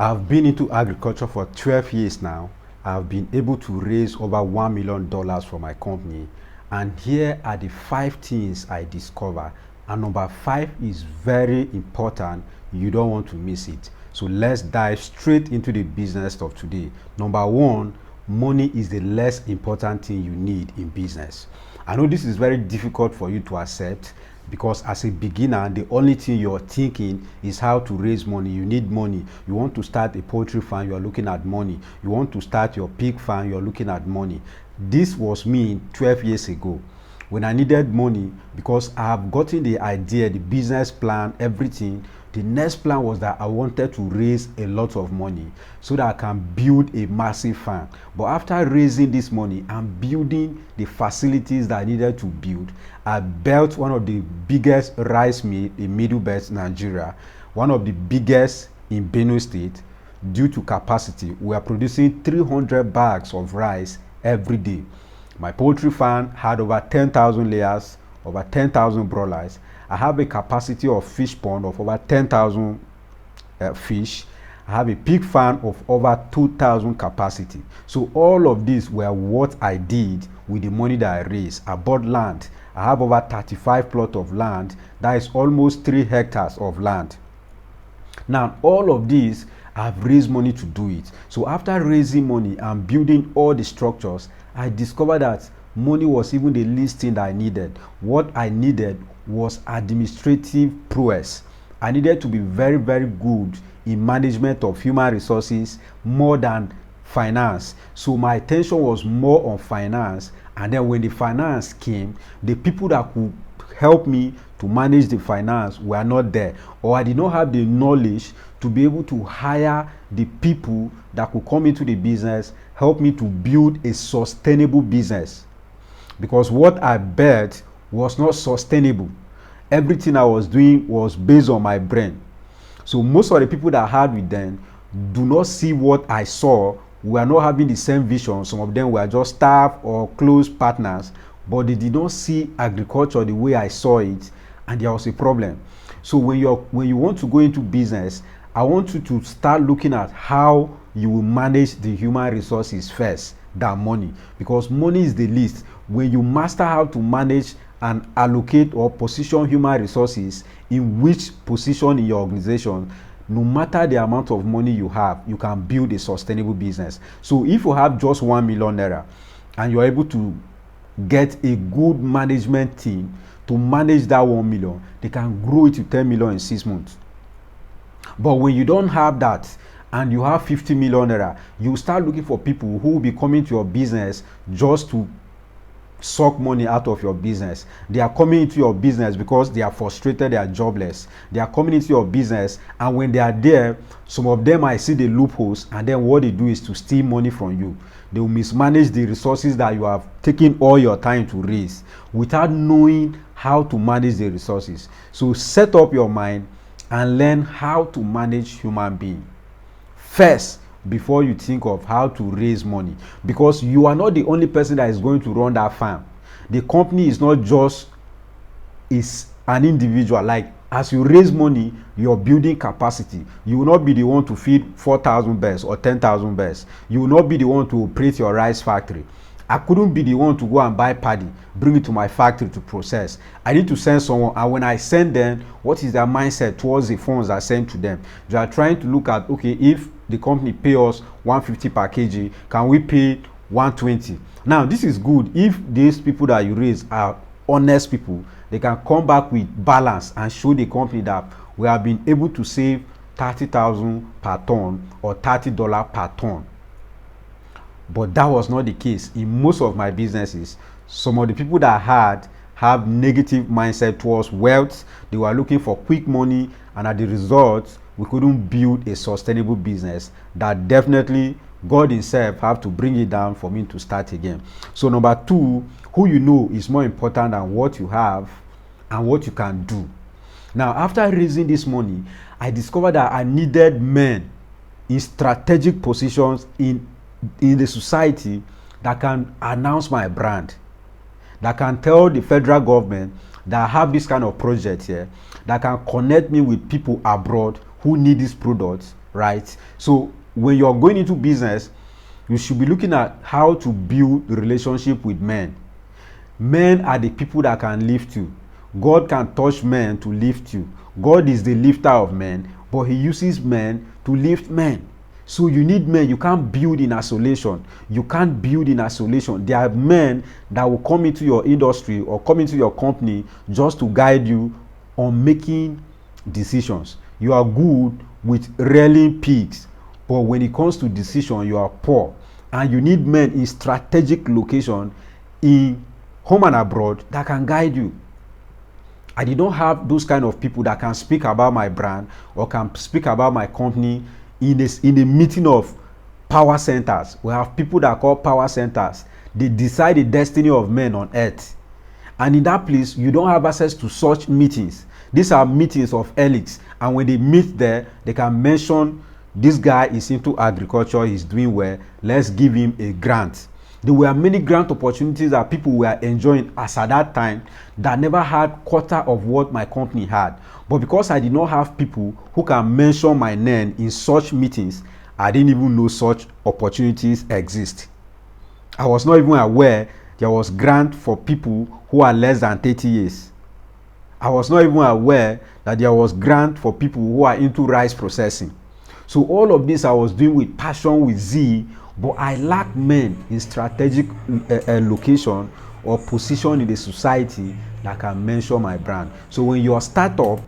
I've been into agriculture for 12 years now. I've been able to raise over $1 million for my company. And here are the 5 things I discover. And number 5 is very important. You don't want to miss it. So let's dive straight into the business of today. Number 1, money is the less important thing you need in business. I know this is very difficult for you to accept, because as a beginner, the only thing you're thinking is how to raise money. You need money. You want to start a poultry farm, you're looking at money. You want to start your pig farm, you're looking at money. This was me 12 years ago when I needed money, because I have gotten the idea, the business plan, everything. The next plan was that I wanted to raise a lot of money so that I can build a massive farm. But after raising this money and building the facilities that I needed to build, I built one of the biggest rice mill in Middle Belt, Nigeria, one of the biggest in Benue State. Due to capacity, we are producing 300 bags of rice every day. My poultry farm had over 10,000 layers, over 10,000 broilers. I have a capacity of fish pond of over 10,000 fish. I have a pig farm of over 2,000 capacity. So all of these were what I did with the money that I raised. I bought land. I have over 35 plots of land. That is almost 3 hectares of land. Now, all of these, I've raised money to do it. So after raising money and building all the structures, I discovered that money was even the least thing that I needed. What I needed was administrative prowess. I needed to be very, very good in management of human resources more than finance. So my attention was more on finance. And then when the finance came, the people that could help me to manage the finance were not there, or I did not have the knowledge to be able to hire the people that could come into the business, help me to build a sustainable business. Because what I built was not sustainable. Everything I was doing was based on my brain. So most of the people that I had with them do not see what I saw. We are not having the same vision. Some of them were just staff or close partners, but they did not see agriculture the way I saw it, and there was a problem. So when you want to go into business, I want you to start looking at how you will manage the human resources first than money, because money is the least. When you master how to manage and allocate or position human resources in which position in your organization, no matter the amount of money you have, you can build a sustainable business. So if you have just 1 million naira and you're able to get a good management team to manage that 1 million, they can grow it to 10 million in 6 months. But when you don't have that and you have 50 million naira, you start looking for people who will be coming to your business just to suck money out of your business. They are coming into your business because they are frustrated, they are jobless. They are coming into your business, and when they are there, some of them might see the loopholes, and then what they do is to steal money from you. They will mismanage the resources that you have taken all your time to raise without knowing how to manage the resources. So set up your mind and learn how to manage human beings first before you think of how to raise money, because you are not the only person that is going to run that farm. The company is not just an individual. Like, as you raise money, you're building capacity. You will not be the one to feed 4,000 birds or 10,000 birds. You will not be the one to operate your rice factory. I couldn't be the one to go and buy paddy, bring it to my factory to process. I need to send someone, and when I send them, what is their mindset towards the funds I send to them? They are trying to look at, okay, if the company pay us 150 per kg, can we pay 120? Now, this is good if these people that you raise are honest people. They can come back with balance and show the company that we have been able to save 30,000 per ton or $30 per ton. But that was not the case in most of my businesses. Some of the people that I had have negative mindset towards wealth. They were looking for quick money, and as a result, we couldn't build a sustainable business that definitely God himself have to bring it down for me to start again. So number 2, who you know is more important than what you have and what you can do. Now, after raising this money, I discovered that I needed men in strategic positions in the society that can announce my brand, that can tell the federal government that I have this kind of project here, that can connect me with people abroad who need these products, right? So when you're going into business, you should be looking at how to build relationship with men. Men are the people that can lift you. God can touch men to lift you. God is the lifter of men, but he uses men to lift men. So you need men. You can't build in isolation. You can't build in isolation. There are men that will come into your industry or come into your company just to guide you on making decisions. You are good with rearing pigs, but when it comes to decision, you are poor. And you need men in strategic location in home and abroad that can guide you. I did not have those kind of people that can speak about my brand or can speak about my company in a meeting of power centers. We have people that are called power centers. They decide the destiny of men on earth. And in that place, you don't have access to such meetings. These are meetings of elites. And when they meet there, they can mention, this guy is into agriculture, he's doing well, let's give him a grant. There were many grant opportunities that people were enjoying as at that time that never had quarter of what my company had. But because I did not have people who can mention my name in such meetings, I didn't even know such opportunities exist. I was not even aware there was grant for people who are less than 30 years. I was not even aware that there was grant for people who are into rice processing. So all of this I was doing with passion, with zeal, but I lack men in strategic location or position in the society that can mention my brand. So when you're a startup,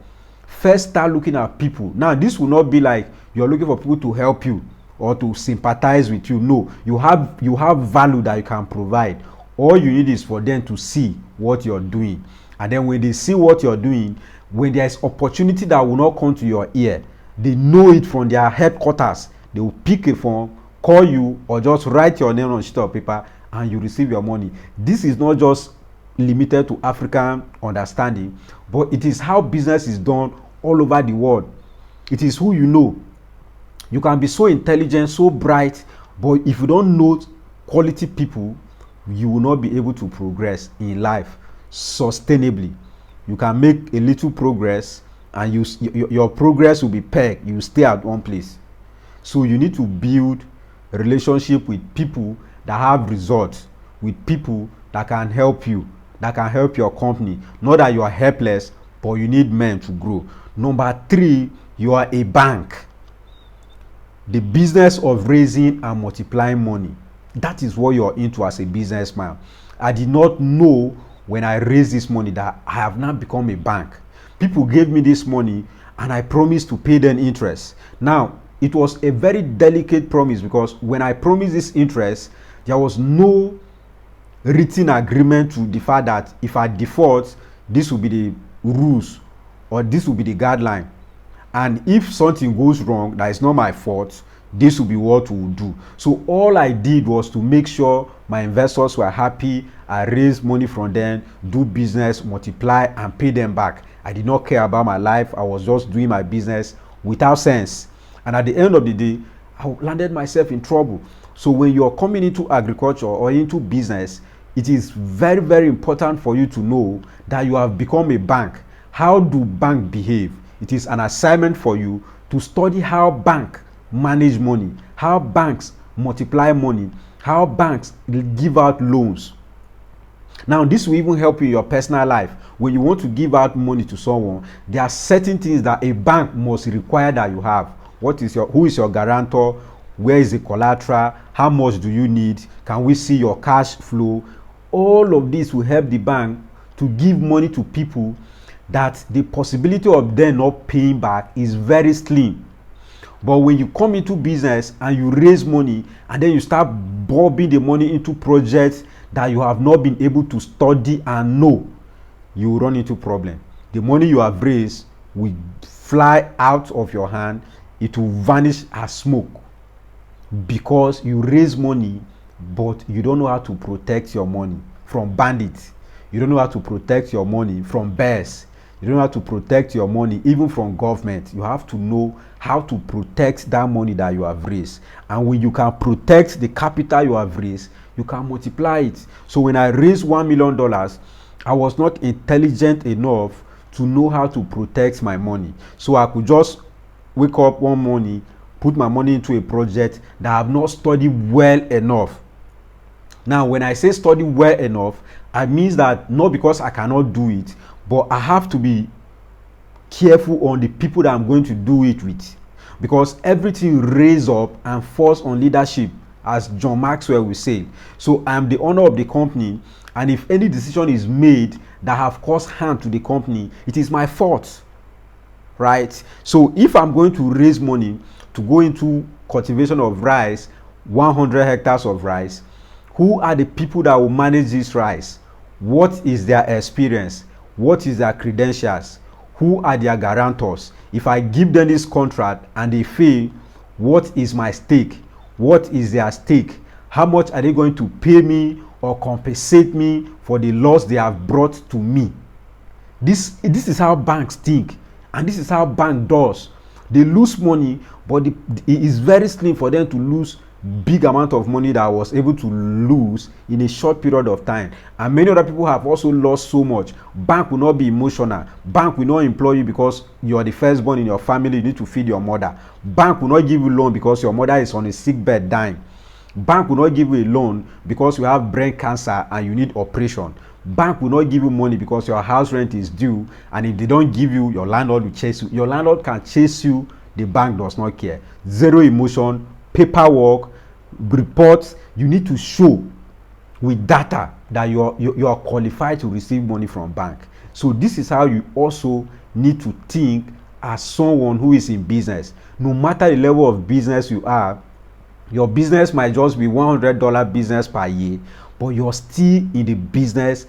first start looking at people. Now this will not be like you're looking for people to help you or to sympathize with you. No, you have value that you can provide. All you need is for them to see what you're doing. And then when they see what you're doing, when there's opportunity that will not come to your ear, they know it from their headquarters. They will pick a phone, call you, or just write your name on a sheet of paper and you receive your money. This is not just limited to African understanding, but it is how business is done all over the world. It is who you know. You can be so intelligent, so bright, but if you don't know quality people, you will not be able to progress in life sustainably. You can make a little progress and your progress will be pegged. You stay at one place. So you need to build a relationship with people that have results, with people that can help you, that can help your company. Not that you are helpless, but you need men to grow. Number 3, you are a bank. The business of raising and multiplying money. That is what you're into as a businessman. I did not know when I raised this money that I have now become a bank. People gave me this money and I promised to pay them interest. Now, it was a very delicate promise because when I promised this interest, there was no written agreement to the fact that if I default, this will be the rules or this will be the guideline. And if something goes wrong, that is not my fault, this will be what we'll do. So all I did was to make sure my investors were happy. I raised money from them, do business, multiply, and pay them back. I did not care about my life. I was just doing my business without sense. And at the end of the day, I landed myself in trouble. So when you're coming into agriculture or into business, it is very, very important for you to know that you have become a bank. How do banks behave? It is an assignment for you to study how banks manage money, how banks multiply money, how banks give out loans. Now, this will even help you in your personal life. When you want to give out money to someone, there are certain things that a bank must require that you have. Who is your guarantor? Where is the collateral? How much do you need? Can we see your cash flow? All of this will help the bank to give money to people that the possibility of them not paying back is very slim. But when you come into business and you raise money and then you start bobbing the money into projects that you have not been able to study and know, you will run into problem. The money you have raised will fly out of your hand. It will vanish as smoke because you raise money but you don't know how to protect your money from bandits. You don't know how to protect your money from bears. You don't know how to protect your money even from government. You have to know how to protect that money that you have raised. And when you can protect the capital you have raised, you can multiply it. So when I raised $1 million, I was not intelligent enough to know how to protect my money. So I could just wake up one morning, put my money into a project that I have not studied well enough. Now, when I say study well enough, I mean that not because I cannot do it, but I have to be careful on the people that I'm going to do it with, because everything raise up and falls on leadership, as John Maxwell will say. So I am the owner of the company, and if any decision is made that have caused harm to the company, it is my fault, right? So if I'm going to raise money to go into cultivation of rice, 100 hectares of rice, who are the people that will manage this rice? What is their experience? What is their credentials? Who are their guarantors? If I give them this contract and they fail, what is my stake? What is their stake? How much are they going to pay me or compensate me for the loss they have brought to me? This is how banks think, and this is how bank does. They lose money, but it is very slim for them to lose big amount of money that I was able to lose in a short period of time. And many other people have also lost so much. Bank will not be emotional. Bank will not employ you because you are the firstborn in your family, you need to feed your mother. Bank will not give you loan because your mother is on a sick bed dying. Bank will not give you a loan because you have brain cancer and you need operation. Bank will not give you money because your house rent is due, and if they don't give you, your landlord will chase you. Your landlord can chase you, the bank does not care. Zero emotion, paperwork, reports. You need to show with data that you are qualified to receive money from bank. So this is how you also need to think as someone who is in business. No matter the level of business you are, your business might just be $100 business per year, but you're still in the business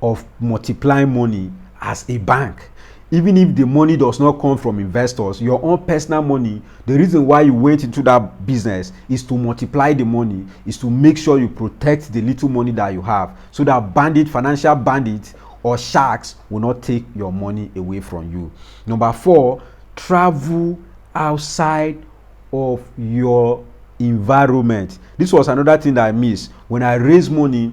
of multiplying money as a bank. Even if the money does not come from investors, your own personal money, the reason why you went into that business is to multiply the money, is to make sure you protect the little money that you have, so that financial bandits or sharks will not take your money away from you. Number 4, travel outside of your environment. This was another thing that I missed. When I raised money,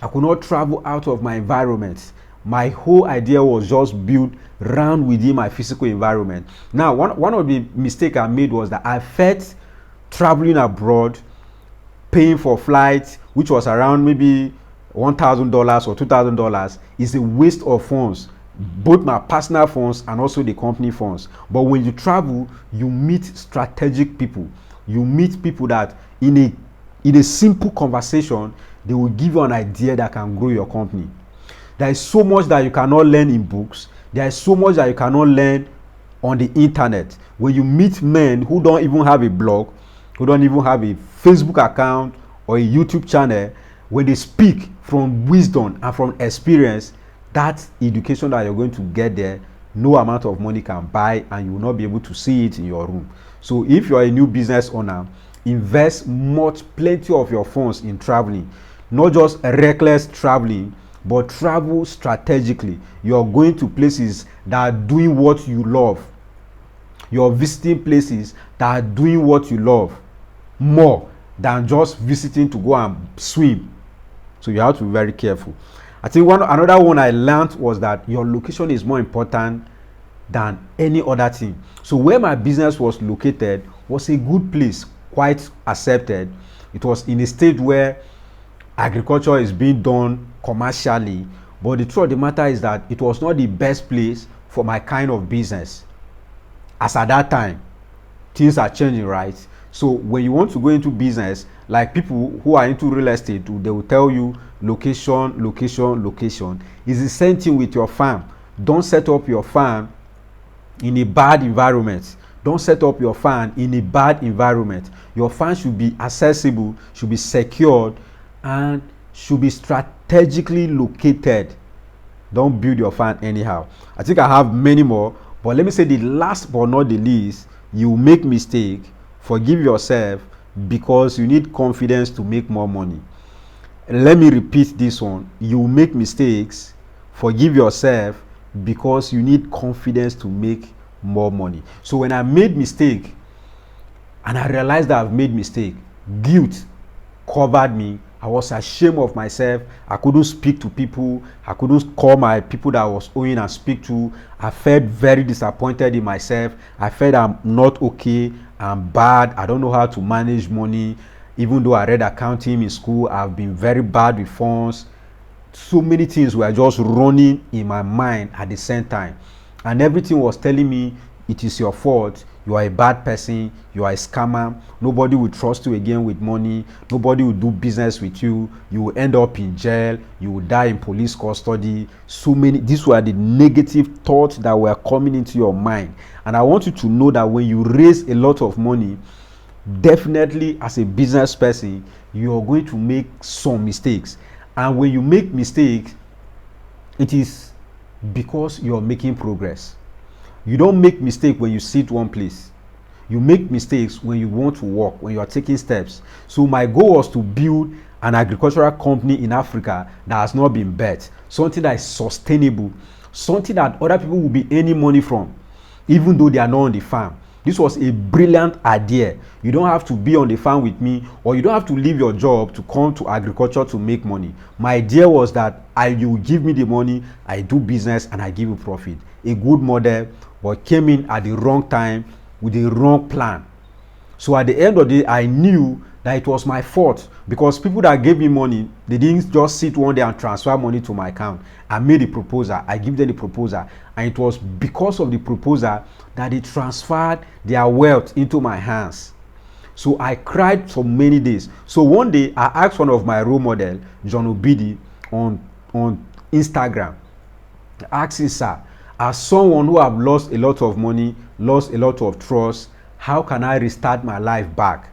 I could not travel out of my environment. My whole idea was just built round within my physical environment. Now, one of the mistakes I made was that I felt traveling abroad, paying for flights, which was around maybe $1,000 or $2,000, is a waste of funds, both my personal funds and also the company funds. But when you travel, you meet strategic people. You meet people that in a simple conversation, they will give you an idea that can grow your company. There is so much that you cannot learn in books. There is so much that you cannot learn on the internet. When you meet men who don't even have a blog, who don't even have a Facebook account or a YouTube channel, when they speak from wisdom and from experience, that education that you're going to get there, no amount of money can buy, and you will not be able to see it in your room. So if you are a new business owner, invest plenty of your funds in traveling. Not just reckless traveling, but travel strategically. You're going to places that are doing what you love. You're visiting places that are doing what you love more than just visiting to go and swim. So you have to be very careful. I think another one I learned was that your location is more important than any other thing. So where my business was located was a good place, quite accepted. It was in a state where agriculture is being done commercially, but the truth of the matter is that it was not the best place for my kind of business. As at that time, things are changing, right? So when you want to go into business, like people who are into real estate, they will tell you location, location, location. It's the same thing with your farm. Don't set up your farm in a bad environment. Don't set up your farm in a bad environment. Your farm should be accessible, should be secured, and should be strategically located. Don't build your farm anyhow. I think I have many more, but let me say the last but not the least, you make mistake, forgive yourself, because you need confidence to make more money. Let me repeat this one. You make mistakes, forgive yourself, because you need confidence to make more money. So when I made mistake and I realized that I've made mistake, guilt covered me. I was ashamed of myself. I couldn't speak to people. I couldn't call my people that I was owing and speak to. I felt very disappointed in myself. I felt I'm not okay, I'm bad. I don't know how to manage money. Even though I read accounting in school, I've been very bad with funds. So many things were just running in my mind at the same time, and everything was telling me it is your fault, you are a bad person, you are a scammer, nobody will trust you again with money, nobody will do business with you, you will end up in jail, you will die in police custody. So many, these were the negative thoughts that were coming into your mind. And I want you to know that when you raise a lot of money, definitely as a business person, you are going to make some mistakes. And when you make mistakes, it is because you are making progress. You don't make mistake when you sit one place. You make mistakes when you want to walk, when you are taking steps. So my goal was to build an agricultural company in Africa that has not been bet, something that is sustainable, something that other people will be earning money from, even though they are not on the farm. This was a brilliant idea. You don't have to be on the farm with me, or you don't have to leave your job to come to agriculture to make money. My idea was that you give me the money, I do business, and I give you profit. A good model, but came in at the wrong time with the wrong plan. So at the end of the day, I knew that it was my fault, because people that gave me money, they didn't just sit one day and transfer money to my account. I made a proposal, I give them the proposal, and it was because of the proposal that they transferred their wealth into my hands. So I cried for many days. So one day I asked one of my role model, John Obidi, on Instagram, asking, sir, as someone who have lost a lot of money, lost a lot of trust, how can I restart my life back?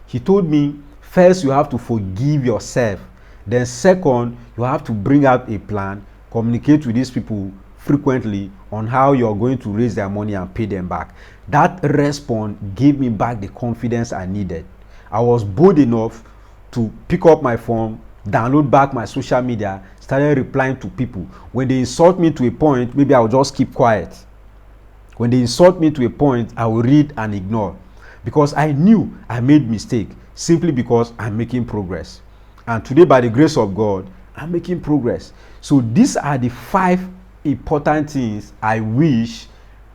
He told me, first you have to forgive yourself. Then second, you have to bring out a plan, communicate with these people frequently on how you're going to raise their money and pay them back. That response gave me back the confidence I needed. I was bold enough to pick up my phone, download back my social media, started replying to people. When they insult me to a point, maybe I'll just keep quiet. When they insult me to a point, I will read and ignore, because I knew I made mistake, simply because I'm making progress. And today, by the grace of God, I'm making progress. So these are the 5 important things I wish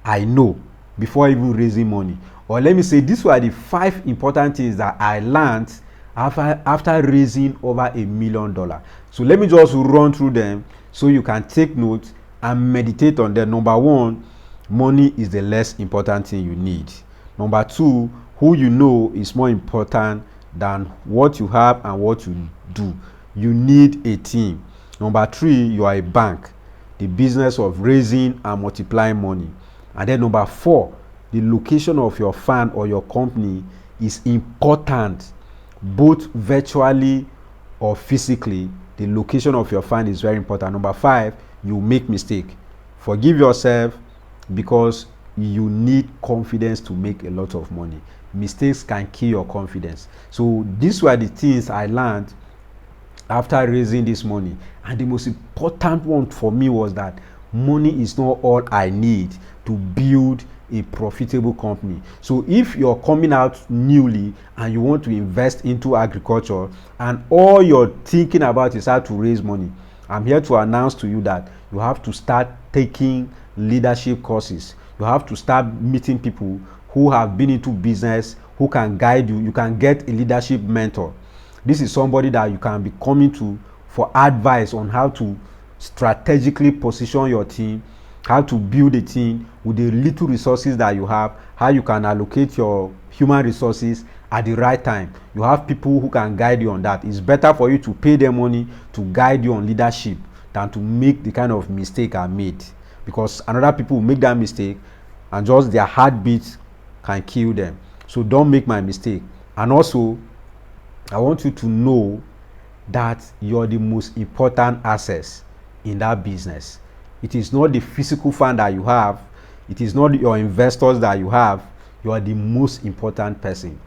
I know before even raising money. Or let me say, these were the 5 important things that I learned after raising over $1 million. So let me just run through them so you can take notes and meditate on them. Number 1, money is the less important thing you need. Number 2, who you know is more important than what you have and what you do. You need a team. Number 3, you are a bank, the business of raising and multiplying money. And then number 4, the location of your fund or your company is important, both virtually or physically. The location of your fund is very important. Number 5, you make mistake. Forgive yourself, because you need confidence to make a lot of money. Mistakes can kill your confidence. So these were the things I learned after raising this money. And the most important one for me was that money is not all I need to build a profitable company. So if you're coming out newly and you want to invest into agriculture and all you're thinking about is how to raise money, I'm here to announce to you that you have to start taking leadership courses. You have to start meeting people who have been into business, who can guide you. You can get a leadership mentor. This is somebody that you can be coming to for advice on how to strategically position your team, how to build a team with the little resources that you have, how you can allocate your human resources at the right time. You have people who can guide you on that. It's better for you to pay them money to guide you on leadership than to make the kind of mistake I made, because another people will make that mistake and just their heartbeat can kill them. So don't make my mistake. And also, I want you to know that you're the most important asset in that business. It is not the physical fund that you have. It is not your investors that you have. You are the most important person.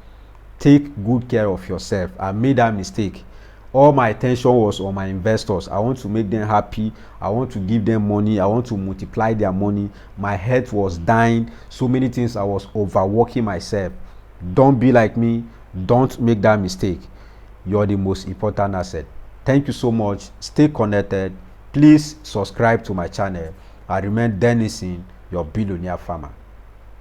Take good care of yourself. I made that mistake. All my attention was on my investors. I want to make them happy. I want to give them money. I want to multiply their money. My head was dying. So many things, I was overworking myself. Don't be like me. Don't make that mistake. You're the most important asset. Thank you so much. Stay connected. Please subscribe to my channel. I remain Dennison, your billionaire farmer.